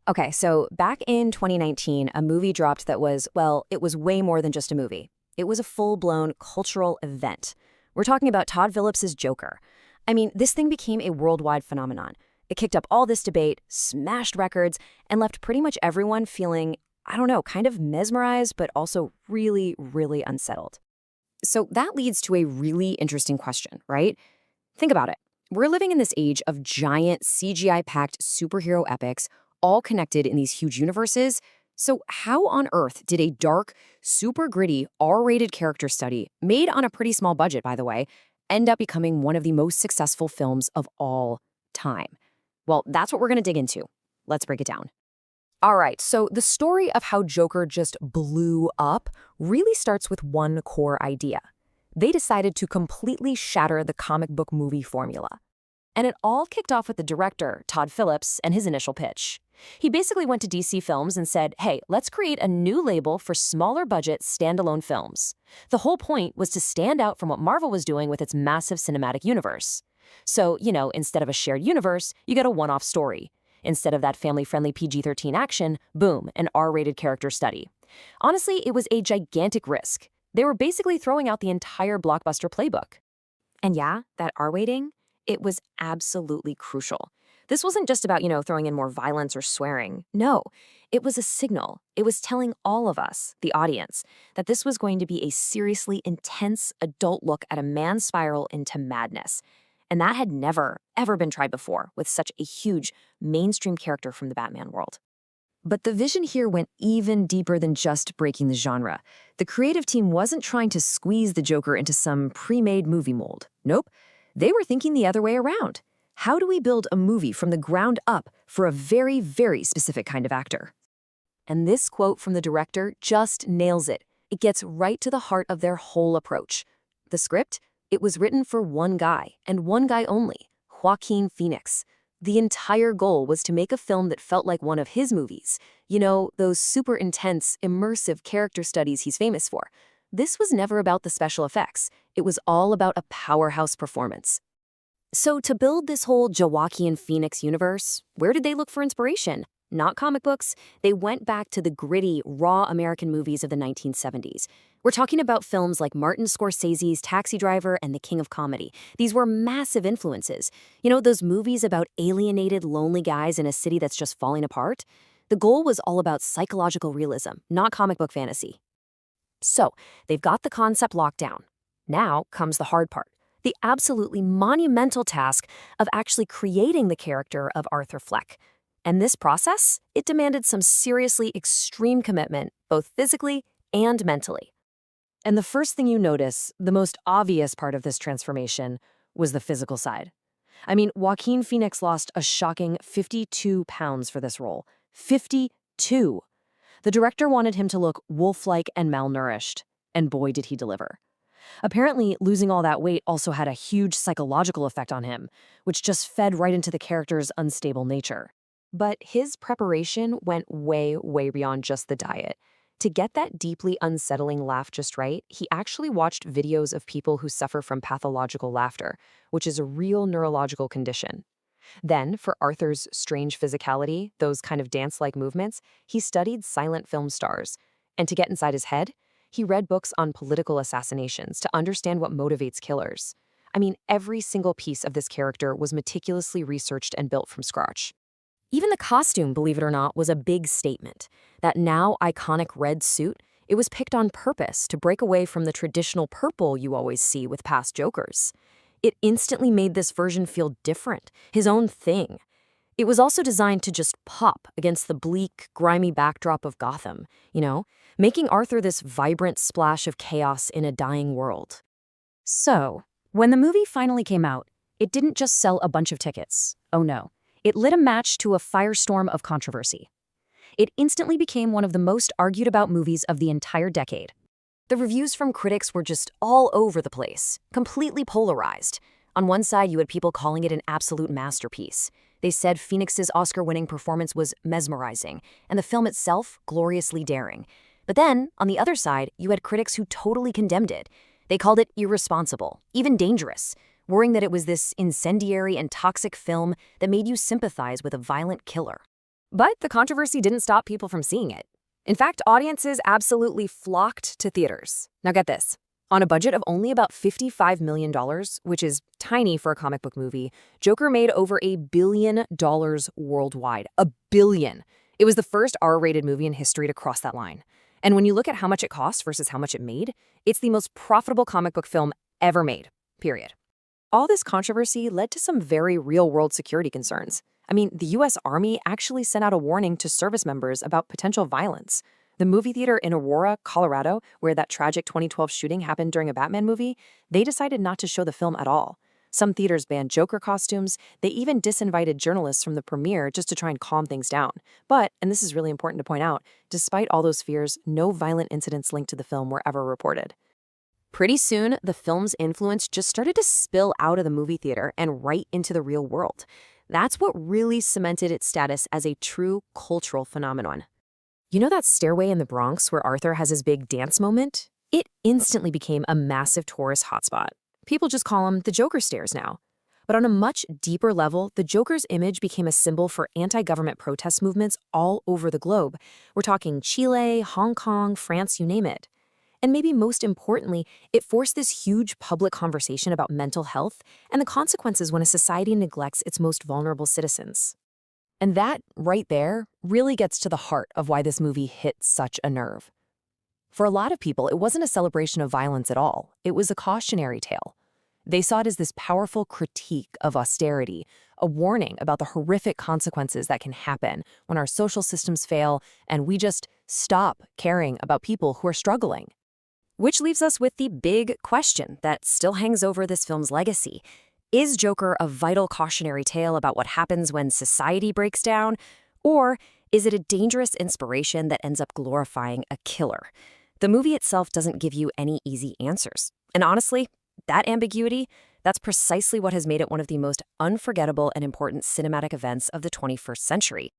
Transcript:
Okay, so back in 2019, a movie dropped that was, well, it was way more than just a movie. It was a full-blown cultural event. We're talking about Todd Phillips's Joker. I mean, this thing became a worldwide phenomenon. It kicked up all this debate, smashed records, and left pretty much everyone feeling, I don't know, kind of mesmerized, but also really, really unsettled. So that leads to a really interesting question, right? Think about it. We're living in this age of giant CGI-packed superhero epics, all connected in these huge universes. So how on earth did a dark, super gritty, R-rated character study, made on a pretty small budget, by the way, end up becoming one of the most successful films of all time? Well, that's what we're going to dig into. Let's break it down. All right, so the story of how Joker just blew up really starts with one core idea. They decided to completely shatter the comic book movie formula. And it all kicked off with the director, Todd Phillips, and his initial pitch. He basically went to DC Films and said, hey, let's create a new label for smaller budget standalone films. The whole point was to stand out from what Marvel was doing with its massive cinematic universe. So, instead of a shared universe, you get a one-off story. Instead of that family-friendly PG-13 action, boom, an R-rated character study. Honestly, it was a gigantic risk. They were basically throwing out the entire blockbuster playbook. And yeah, that R-rating, it was absolutely crucial. This wasn't just about, throwing in more violence or swearing. No, it was a signal. It was telling all of us, the audience, that this was going to be a seriously intense adult look at a man's spiral into madness. And that had never, ever been tried before with such a huge mainstream character from the Batman world. But the vision here went even deeper than just breaking the genre. The creative team wasn't trying to squeeze the Joker into some pre-made movie mold. Nope. They were thinking the other way around. How do we build a movie from the ground up for a very, very specific kind of actor? And this quote from the director just nails it. It gets right to the heart of their whole approach. The script? It was written for one guy, and one guy only, Joaquin Phoenix. The entire goal was to make a film that felt like one of his movies. Those super intense, immersive character studies he's famous for. This was never about the special effects. It was all about a powerhouse performance. So to build this whole Joaquin Phoenix universe, where did they look for inspiration? Not comic books. They went back to the gritty, raw American movies of the 1970s. We're talking about films like Martin Scorsese's Taxi Driver and The King of Comedy. These were massive influences. Those movies about alienated, lonely guys in a city that's just falling apart? The goal was all about psychological realism, not comic book fantasy. So, they've got the concept locked down. Now comes the hard part. The absolutely monumental task of actually creating the character of Arthur Fleck. And this process, it demanded some seriously extreme commitment, both physically and mentally. And the first thing you notice, the most obvious part of this transformation, was the physical side. I mean, Joaquin Phoenix lost a shocking 52 pounds for this role. 52! The director wanted him to look wolf-like and malnourished, and boy did he deliver. Apparently, losing all that weight also had a huge psychological effect on him, which just fed right into the character's unstable nature. But his preparation went way, way beyond just the diet. To get that deeply unsettling laugh just right, he actually watched videos of people who suffer from pathological laughter, which is a real neurological condition. Then, for Arthur's strange physicality, those kind of dance-like movements, he studied silent film stars. And to get inside his head, he read books on political assassinations to understand what motivates killers. I mean, every single piece of this character was meticulously researched and built from scratch. Even the costume, believe it or not, was a big statement. That now iconic red suit, it was picked on purpose to break away from the traditional purple you always see with past Jokers. It instantly made this version feel different, his own thing. It was also designed to just pop against the bleak, grimy backdrop of Gotham, making Arthur this vibrant splash of chaos in a dying world. So, when the movie finally came out, it didn't just sell a bunch of tickets. Oh no. It lit a match to a firestorm of controversy. It instantly became one of the most argued about movies of the entire decade. The reviews from critics were just all over the place, completely polarized. On one side, you had people calling it an absolute masterpiece. They said Phoenix's Oscar-winning performance was mesmerizing, and the film itself gloriously daring. But then, on the other side, you had critics who totally condemned it. They called it irresponsible, even dangerous, worrying that it was this incendiary and toxic film that made you sympathize with a violent killer. But the controversy didn't stop people from seeing it. In fact, audiences absolutely flocked to theaters. Now get this. On a budget of only about $55 million, which is tiny for a comic book movie, Joker made over $1 billion worldwide. $1 billion. It was the first R-rated movie in history to cross that line. And when you look at how much it cost versus how much it made, it's the most profitable comic book film ever made, period. All this controversy led to some very real-world security concerns. I mean, the U.S. Army actually sent out a warning to service members about potential violence. The movie theater in Aurora, Colorado, where that tragic 2012 shooting happened during a Batman movie, they decided not to show the film at all. Some theaters banned Joker costumes. They even disinvited journalists from the premiere just to try and calm things down. But, and this is really important to point out, despite all those fears, no violent incidents linked to the film were ever reported. Pretty soon, the film's influence just started to spill out of the movie theater and right into the real world. That's what really cemented its status as a true cultural phenomenon. You know that stairway in the Bronx where Arthur has his big dance moment? It instantly became a massive tourist hotspot. People just call them the Joker stairs now. But on a much deeper level, the Joker's image became a symbol for anti-government protest movements all over the globe. We're talking Chile, Hong Kong, France, you name it. And maybe most importantly, it forced this huge public conversation about mental health and the consequences when a society neglects its most vulnerable citizens. And that, right there, really gets to the heart of why this movie hit such a nerve. For a lot of people, it wasn't a celebration of violence at all. It was a cautionary tale. They saw it as this powerful critique of austerity, a warning about the horrific consequences that can happen when our social systems fail and we just stop caring about people who are struggling. Which leaves us with the big question that still hangs over this film's legacy. Is Joker a vital cautionary tale about what happens when society breaks down? Or is it a dangerous inspiration that ends up glorifying a killer? The movie itself doesn't give you any easy answers. And honestly, that ambiguity, that's precisely what has made it one of the most unforgettable and important cinematic events of the 21st century.